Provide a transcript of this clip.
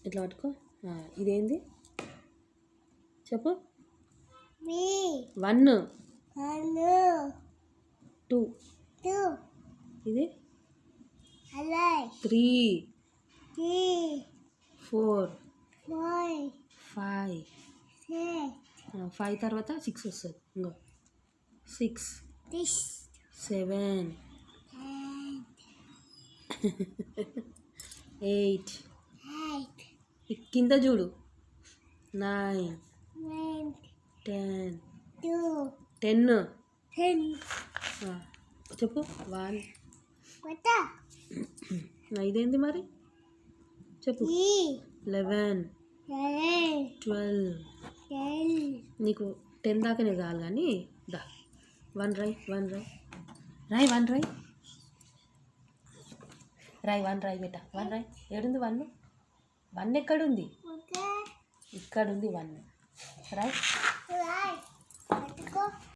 ఇట్లా పట్టుకో. ఇదేంది చెప్పు. 1 2 ఇది 3 4 5 5 తర్వాత 6 వస్తుంది. ఇంకో 6 7 8 కింద చూడు 9 10 చెప్పు 1 ఇదేంది మరి చెప్పు 11 12 నీకు 10 దాకానే కావాలి కానీ దా 1 రాయి 1 రాయి బేట 1 రాయి. ఏడుంది 1 ఎక్కడుంది? ఇక్కడ ఉంది 1 రాయి.